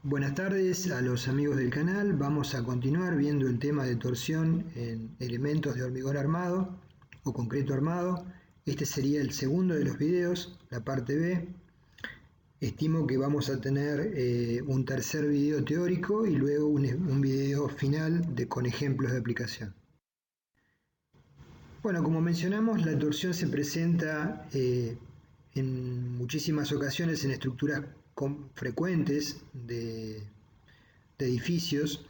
Buenas tardes a los amigos del canal. Vamos a continuar viendo el tema de torsión en elementos de hormigón armado o concreto armado. Este sería el segundo de los videos, la parte B. Estimo que vamos a tener un tercer video teórico y luego un video final con ejemplos de aplicación. Bueno, como mencionamos, la torsión se presenta en muchísimas ocasiones en estructuras frecuentes de edificios,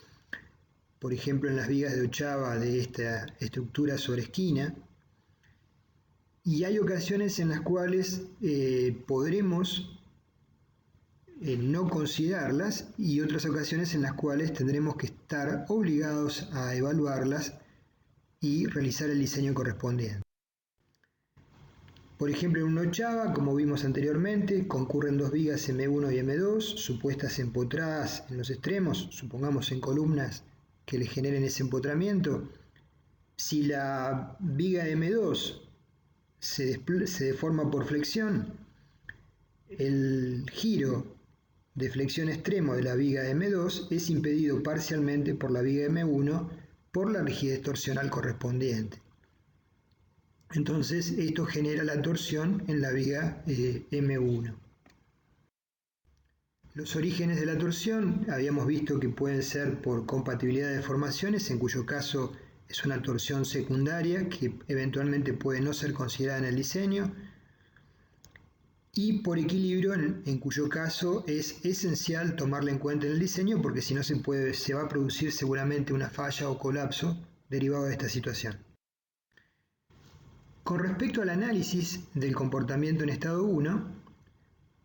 por ejemplo en las vigas de ochava de esta estructura sobre esquina, y hay ocasiones en las cuales podremos no considerarlas y otras ocasiones en las cuales tendremos que estar obligados a evaluarlas y realizar el diseño correspondiente. Por ejemplo, en una ochava, como vimos anteriormente, concurren dos vigas M1 y M2, supuestas empotradas en los extremos, supongamos en columnas que le generen ese empotramiento. Si la viga M2 se deforma por flexión, el giro de flexión extremo de la viga M2 es impedido parcialmente por la viga M1 por la rigidez torsional correspondiente. Entonces esto genera la torsión en la viga M1. Los orígenes de la torsión habíamos visto que pueden ser por compatibilidad de deformaciones, en cuyo caso es una torsión secundaria que eventualmente puede no ser considerada en el diseño, y por equilibrio, en cuyo caso es esencial tomarla en cuenta en el diseño, porque si no se va a producir seguramente una falla o colapso derivado de esta situación. Con respecto al análisis del comportamiento en estado 1,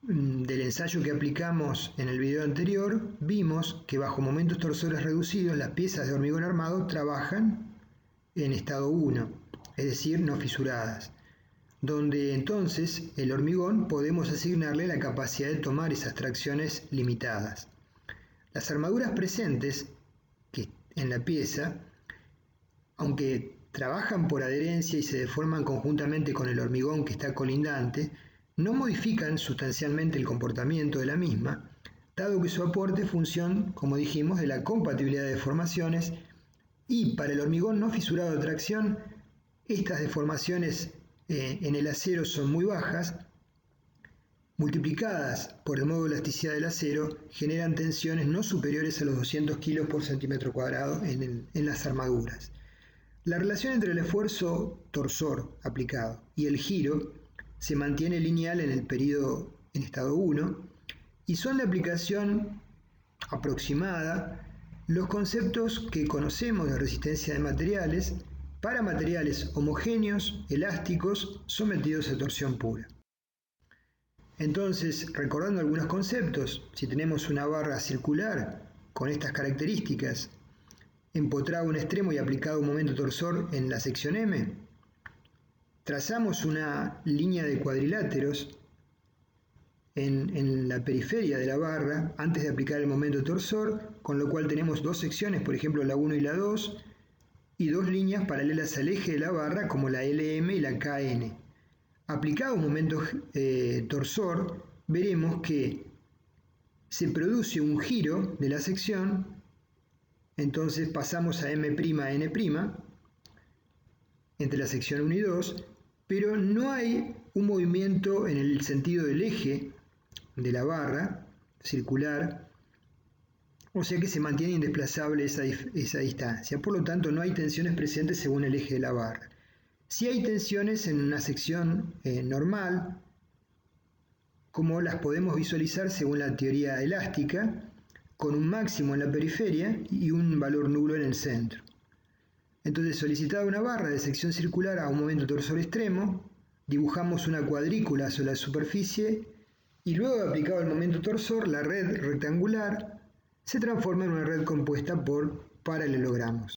del ensayo que aplicamos en el video anterior, vimos que bajo momentos torsores reducidos las piezas de hormigón armado trabajan en estado 1, es decir, no fisuradas, donde entonces el hormigón podemos asignarle la capacidad de tomar esas tracciones limitadas. Las armaduras presentes en la pieza, aunque trabajan por adherencia y se deforman conjuntamente con el hormigón que está colindante, no modifican sustancialmente el comportamiento de la misma, dado que su aporte es función, como dijimos, de la compatibilidad de deformaciones, y para el hormigón no fisurado de tracción, estas deformaciones en el acero son muy bajas, multiplicadas por el modo de elasticidad del acero, generan tensiones no superiores a los 200 kg por centímetro cuadrado en las armaduras. La relación entre el esfuerzo torsor aplicado y el giro se mantiene lineal en el periodo en estado 1 y son de aplicación aproximada los conceptos que conocemos de resistencia de materiales para materiales homogéneos, elásticos, sometidos a torsión pura. Entonces, recordando algunos conceptos, si tenemos una barra circular con estas características, empotrado un extremo y aplicado un momento torsor en la sección M, trazamos una línea de cuadriláteros en la periferia de la barra antes de aplicar el momento torsor, con lo cual tenemos dos secciones, por ejemplo la 1 y la 2, y dos líneas paralelas al eje de la barra como la LM y la KN. Aplicado un momento torsor, veremos que se produce un giro de la sección. Entonces pasamos a M' a N' entre la sección 1 y 2, pero no hay un movimiento en el sentido del eje de la barra circular, o sea que se mantiene indesplazable esa distancia. Por lo tanto, no hay tensiones presentes según el eje de la barra. Sí hay tensiones en una sección normal, como las podemos visualizar según la teoría elástica, con un máximo en la periferia y un valor nulo en el centro. Entonces, solicitada una barra de sección circular a un momento torsor extremo, dibujamos una cuadrícula sobre la superficie y luego de aplicado el momento torsor, la red rectangular se transforma en una red compuesta por paralelogramos.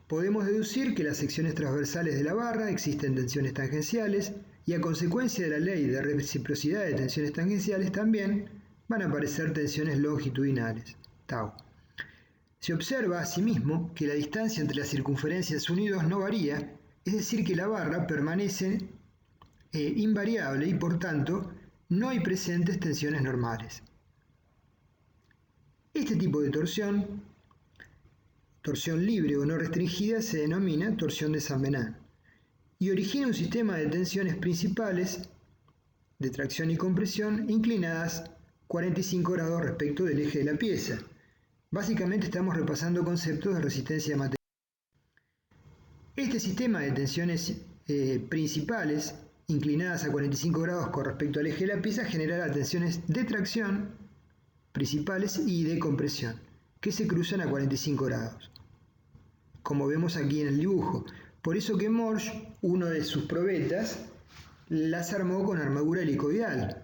Podemos deducir que en las secciones transversales de la barra existen tensiones tangenciales y a consecuencia de la ley de reciprocidad de tensiones tangenciales también van a aparecer tensiones longitudinales, tau. Se observa asimismo que la distancia entre las circunferencias 1 y 2 no varía, es decir que la barra permanece invariable y por tanto no hay presentes tensiones normales. Este tipo de torsión libre o no restringida, se denomina torsión de San Venant y origina un sistema de tensiones principales de tracción y compresión inclinadas 45 grados respecto del eje de la pieza. Básicamente estamos repasando conceptos de resistencia de material. Este sistema de tensiones principales inclinadas a 45 grados con respecto al eje de la pieza generará tensiones de tracción principales y de compresión que se cruzan a 45 grados, como vemos aquí en el dibujo. Por eso que Morse, uno de sus probetas, las armó con armadura helicoidal,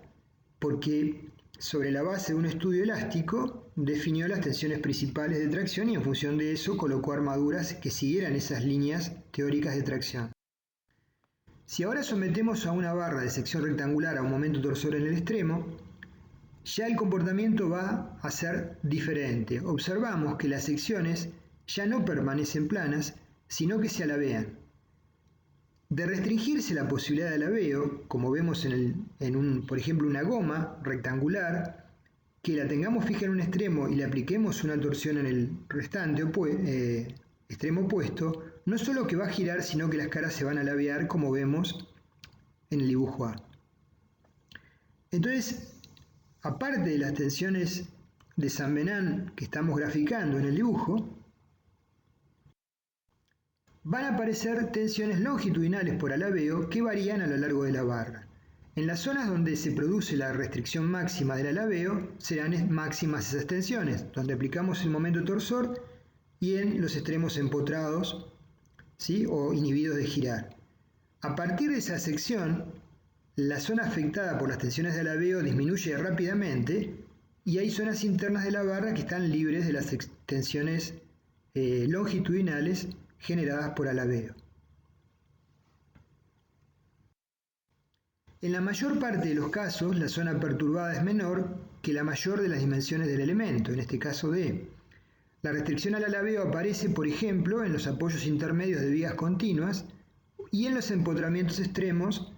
porque sobre la base de un estudio elástico definió las tensiones principales de tracción y en función de eso colocó armaduras que siguieran esas líneas teóricas de tracción. Si ahora sometemos a una barra de sección rectangular a un momento torsor en el extremo, ya el comportamiento va a ser diferente. Observamos que las secciones ya no permanecen planas, sino que se alabean. De restringirse la posibilidad de alabeo, como vemos por ejemplo, una goma rectangular, que la tengamos fija en un extremo y le apliquemos una torsión en el restante extremo opuesto, no solo que va a girar, sino que las caras se van a alabear, como vemos en el dibujo A. Entonces, aparte de las tensiones de San Venant que estamos graficando en el dibujo, van a aparecer tensiones longitudinales por alabeo que varían a lo largo de la barra. En las zonas donde se produce la restricción máxima del alabeo serán máximas esas tensiones, donde aplicamos el momento torsor y en los extremos empotrados, ¿sí?, o inhibidos de girar. A partir de esa sección, la zona afectada por las tensiones de alabeo disminuye rápidamente y hay zonas internas de la barra que están libres de las tensiones longitudinales generadas por alabeo. En la mayor parte de los casos, la zona perturbada es menor que la mayor de las dimensiones del elemento, en este caso D. La restricción al alabeo aparece, por ejemplo, en los apoyos intermedios de vigas continuas y en los empotramientos extremos.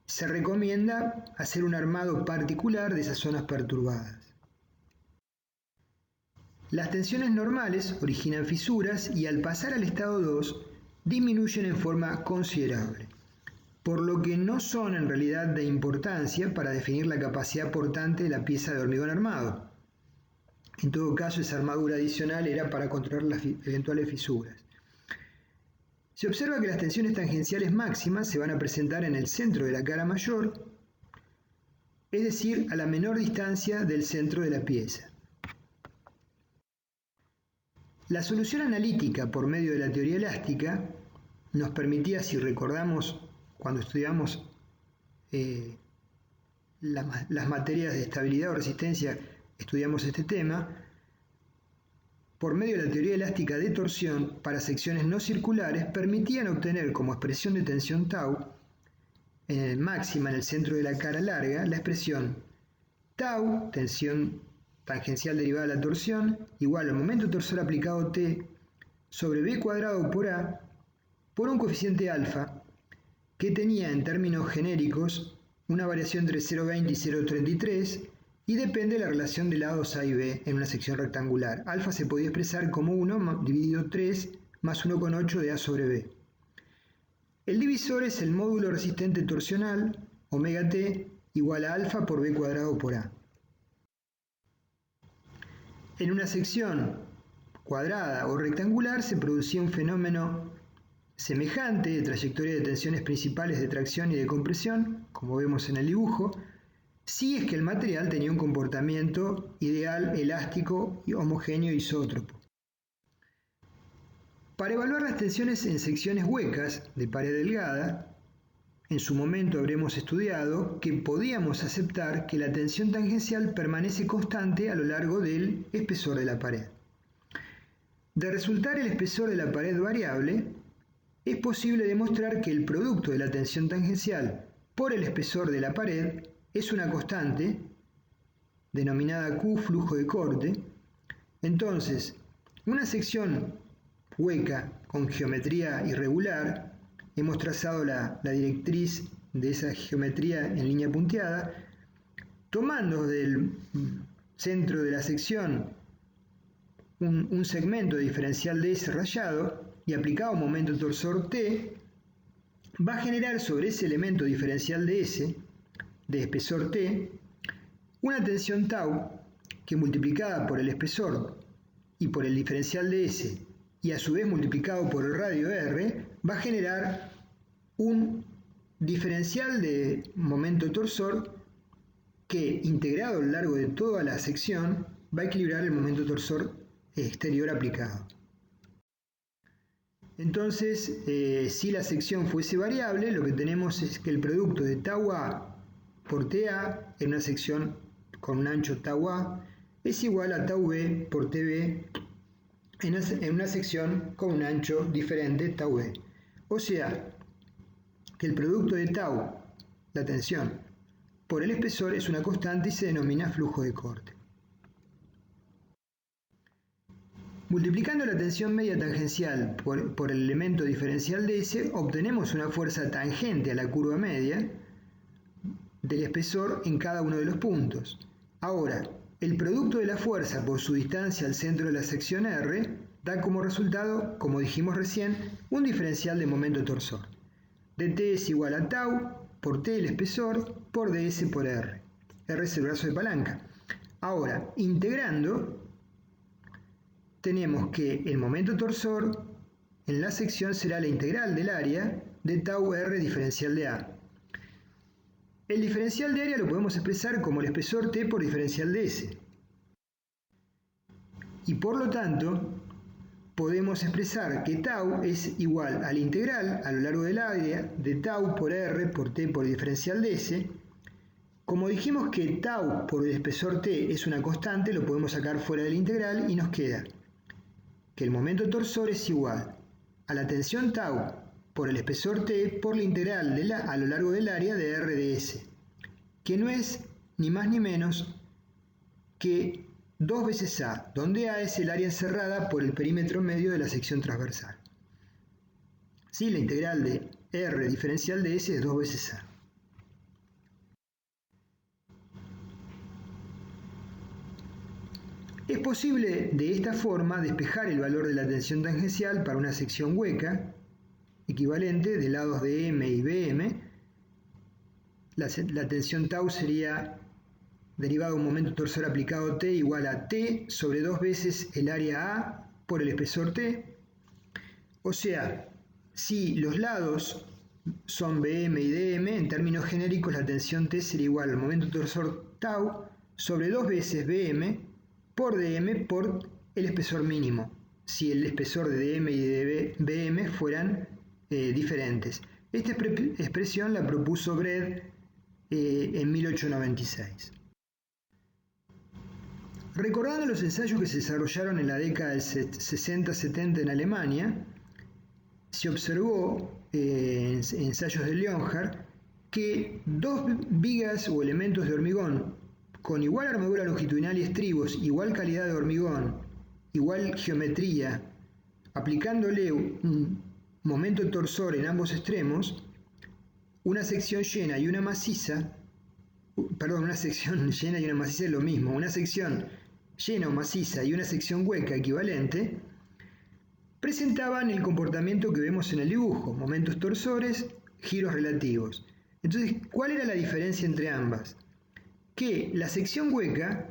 Se recomienda hacer un armado particular de esas zonas perturbadas. Las tensiones normales originan fisuras y al pasar al estado 2 disminuyen en forma considerable, por lo que no son en realidad de importancia para definir la capacidad portante de la pieza de hormigón armado. En todo caso, esa armadura adicional era para controlar las eventuales fisuras. Se observa que las tensiones tangenciales máximas se van a presentar en el centro de la cara mayor, es decir, a la menor distancia del centro de la pieza. La solución analítica por medio de la teoría elástica nos permitía, si recordamos cuando estudiamos las materias de estabilidad o resistencia, estudiamos este tema, por medio de la teoría elástica de torsión para secciones no circulares, permitían obtener como expresión de tensión tau máxima en el centro de la cara larga la expresión tau, tensión tangencial derivada de la torsión, igual al momento torsor aplicado T sobre B cuadrado por A por un coeficiente alfa que tenía en términos genéricos una variación entre 0,20 y 0,33 y depende de la relación de lados A y B en una sección rectangular. Alfa se podía expresar como 1 dividido 3 más 1,8 de A sobre B. El divisor es el módulo resistente torsional, omega T, igual a alfa por B cuadrado por A. En una sección cuadrada o rectangular se producía un fenómeno semejante de trayectoria de tensiones principales de tracción y de compresión, como vemos en el dibujo, si es que el material tenía un comportamiento ideal, elástico, homogéneo e isótropo. Para evaluar las tensiones en secciones huecas de pared delgada, en su momento habremos estudiado que podíamos aceptar que la tensión tangencial permanece constante a lo largo del espesor de la pared. De resultar el espesor de la pared variable, es posible demostrar que el producto de la tensión tangencial por el espesor de la pared es una constante, denominada Q flujo de corte. Entonces, una sección hueca con geometría irregular, hemos trazado la directriz de esa geometría en línea punteada, tomando del centro de la sección un segmento de diferencial de S rayado y aplicado momento torsor T, va a generar sobre ese elemento diferencial de S, de espesor T, una tensión tau que multiplicada por el espesor y por el diferencial de S y a su vez multiplicado por el radio R, va a generar un diferencial de momento torsor que, integrado a lo largo de toda la sección, va a equilibrar el momento torsor exterior aplicado. Entonces, si la sección fuese variable, lo que tenemos es que el producto de tau A por TA en una sección con un ancho tau A es igual a tau B por TB en una sección con un ancho diferente tau B. O sea, que el producto de tau, la tensión, por el espesor es una constante y se denomina flujo de corte. Multiplicando la tensión media tangencial por el elemento diferencial de S, obtenemos una fuerza tangente a la curva media del espesor en cada uno de los puntos. Ahora, el producto de la fuerza por su distancia al centro de la sección R da como resultado, como dijimos recién, un diferencial de momento torsor. dt es igual a tau por T el espesor por ds por R. R es el brazo de palanca. Ahora, integrando, tenemos que el momento torsor en la sección será la integral del área de tau R diferencial de A. El diferencial de área lo podemos expresar como el espesor T por diferencial de S. Y por lo tanto, podemos expresar que tau es igual a la integral a lo largo del área de tau por R por T por diferencial de S. Como dijimos que tau por el espesor T es una constante, lo podemos sacar fuera de la integral y nos queda que el momento torsor es igual a la tensión tau por el espesor T por la integral a lo largo del área de R de S, que no es ni más ni menos que 2 veces A, donde A es el área encerrada por el perímetro medio de la sección transversal. Sí, la integral de R diferencial de S es 2 veces A. Es posible de esta forma despejar el valor de la tensión tangencial para una sección hueca equivalente de lados de M y BM. La tensión tau sería derivado de un momento torsor aplicado T igual a T sobre 2 veces el área A por el espesor T. O sea, si los lados son BM y DM, en términos genéricos la tensión T sería igual al momento torsor tau sobre 2 veces BM por DM por el espesor mínimo, si el espesor de DM y de BM fueran diferentes. Esta expresión la propuso Bredt en 1896. Recordando los ensayos que se desarrollaron en la década del 60-70 en Alemania, se observó en ensayos de Leonhardt que dos vigas o elementos de hormigón con igual armadura longitudinal y estribos, igual calidad de hormigón, igual geometría, aplicándole un momento torsor en ambos extremos, una sección llena y una maciza, una sección llena y una maciza es lo mismo, una sección llena o maciza y una sección hueca equivalente, presentaban el comportamiento que vemos en el dibujo, momentos torsores, giros relativos. Entonces, ¿cuál era la diferencia entre ambas? Que la sección hueca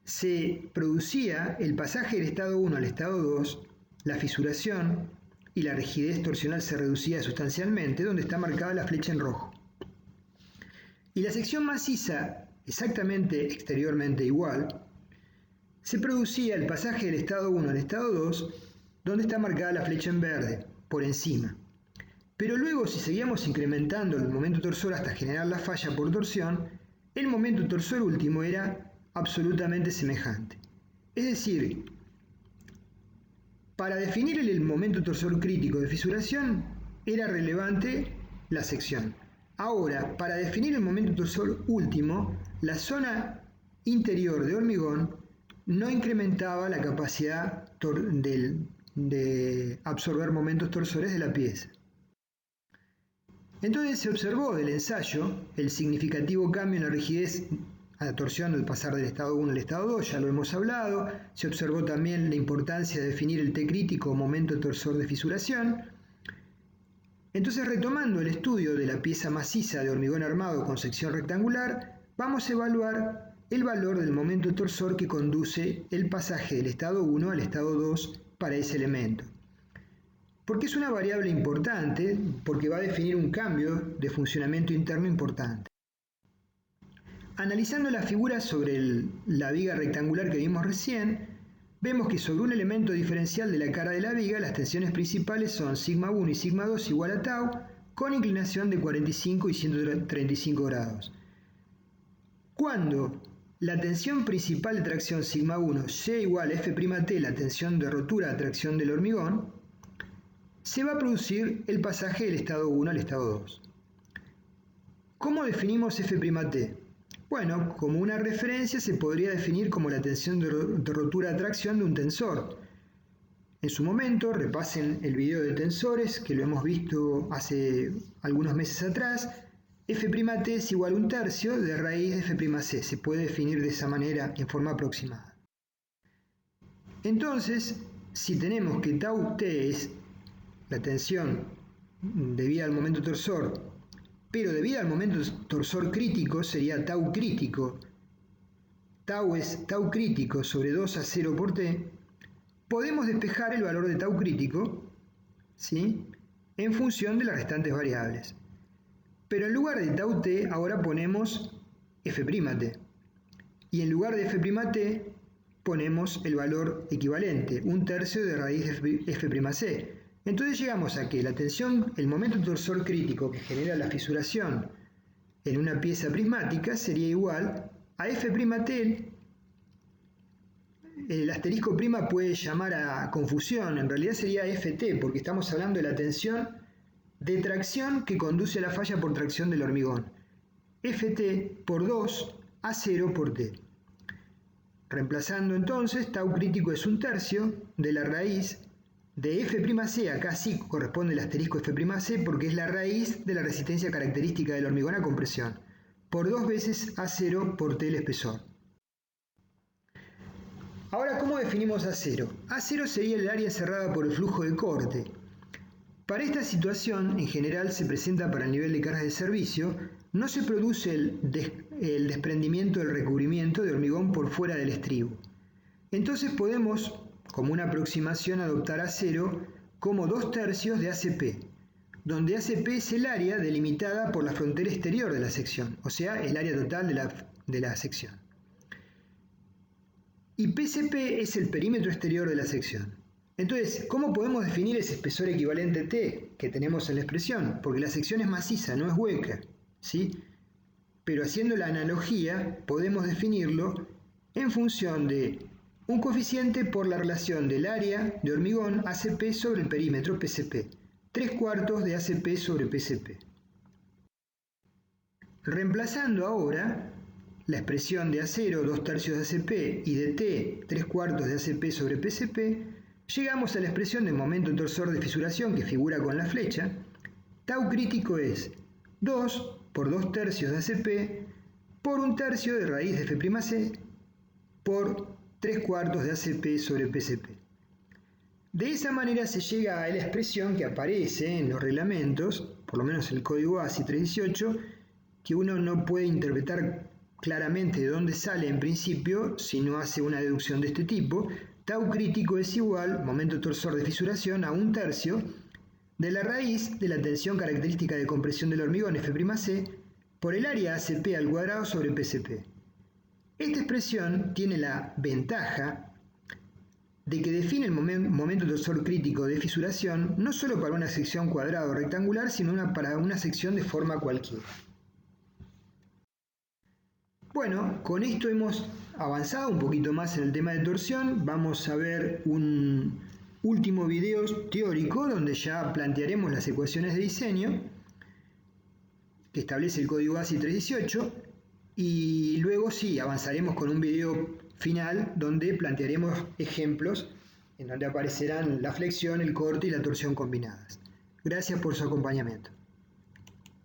se producía el pasaje del estado 1 al estado 2, la fisuración y la rigidez torsional se reducía sustancialmente, donde está marcada la flecha en rojo. Y la sección maciza, exactamente exteriormente igual, se producía el pasaje del estado 1 al estado 2, donde está marcada la flecha en verde, por encima. Pero luego, si seguíamos incrementando el momento torsor hasta generar la falla por torsión, el momento torsor último era absolutamente semejante. Es decir, para definir el momento torsor crítico de fisuración era relevante la sección. Ahora, para definir el momento torsor último, la zona interior de hormigón no incrementaba la capacidad de absorber momentos torsores de la pieza. Entonces se observó del ensayo el significativo cambio en la rigidez la torsión al pasar del estado 1 al estado 2, ya lo hemos hablado. Se observó también la importancia de definir el T crítico o momento torsor de fisuración. Entonces, retomando el estudio de la pieza maciza de hormigón armado con sección rectangular, vamos a evaluar el valor del momento torsor que conduce el pasaje del estado 1 al estado 2 para ese elemento. Porque es una variable importante, porque va a definir un cambio de funcionamiento interno importante. Analizando la figura sobre la viga rectangular que vimos recién, vemos que sobre un elemento diferencial de la cara de la viga, las tensiones principales son sigma 1 y sigma 2 igual a tau, con inclinación de 45 y 135 grados. Cuando la tensión principal de tracción sigma 1 sea igual a F'T, la tensión de rotura de tracción del hormigón, se va a producir el pasaje del estado 1 al estado 2. ¿Cómo definimos F'T? Bueno, como una referencia se podría definir como la tensión de rotura de tracción de un tensor. En su momento, repasen el video de tensores, que lo hemos visto hace algunos meses atrás. F'T es igual a un tercio de raíz de F'C. Se puede definir de esa manera en forma aproximada. Entonces, si tenemos que tau T es la tensión debida al momento torsor, pero debido al momento torsor crítico sería tau crítico. Tau es tau crítico sobre 2 a 0 por T. Podemos despejar el valor de tau crítico, ¿sí?, en función de las restantes variables. Pero en lugar de tau T ahora ponemos F'T. Y en lugar de F'T ponemos el valor equivalente, un tercio de raíz de F'C. Entonces llegamos a que la tensión, el momento torsor crítico que genera la fisuración en una pieza prismática sería igual a F'T. El asterisco prima puede llamar a confusión, en realidad sería Ft, porque estamos hablando de la tensión de tracción que conduce a la falla por tracción del hormigón. Ft por 2 a 0 por T. Reemplazando entonces, tau crítico es un tercio de la raíz de F'C, acá sí corresponde el asterisco F'C porque es la raíz de la resistencia característica del hormigón a compresión, por 2 veces A0 por T el espesor. Ahora, ¿cómo definimos A0? A0 sería el área cerrada por el flujo de corte. Para esta situación, en general se presenta para el nivel de cargas de servicio, no se produce el desprendimiento del recubrimiento de hormigón por fuera del estribo. Entonces podemos, como una aproximación, adoptar A0 como 2 tercios de ACP, donde ACP es el área delimitada por la frontera exterior de la sección, o sea, el área total de la sección. Y PCP es el perímetro exterior de la sección. Entonces, ¿cómo podemos definir ese espesor equivalente T que tenemos en la expresión? Porque la sección es maciza, no es hueca, ¿sí? Pero haciendo la analogía, podemos definirlo en función de un coeficiente por la relación del área de hormigón ACP sobre el perímetro PCP, 3/4 de ACP sobre PCP. Reemplazando ahora la expresión de A0, 2 tercios de ACP, y de T, 3/4 de ACP sobre PCP, llegamos a la expresión de momento torsor de fisuración que figura con la flecha. Tau crítico es 2 por 2 tercios de ACP por 1 tercio de raíz de F'C por 3/4 de ACP sobre PCP. De esa manera se llega a la expresión que aparece en los reglamentos, por lo menos el código ASI 318, que uno no puede interpretar claramente de dónde sale en principio si no hace una deducción de este tipo. Tau crítico es igual, momento torsor de fisuración, a 1 tercio de la raíz de la tensión característica de compresión del hormigón F'C por el área ACP al cuadrado sobre PCP. Esta expresión tiene la ventaja de que define el momento torsor crítico de fisuración no solo para una sección cuadrada o rectangular, sino para una sección de forma cualquiera. Bueno, con esto hemos avanzado un poquito más en el tema de torsión. Vamos a ver un último video teórico donde ya plantearemos las ecuaciones de diseño que establece el código ASI 318 y luego sí avanzaremos con un video final donde plantearemos ejemplos en donde aparecerán la flexión, el corte y la torsión combinadas. Gracias por su acompañamiento.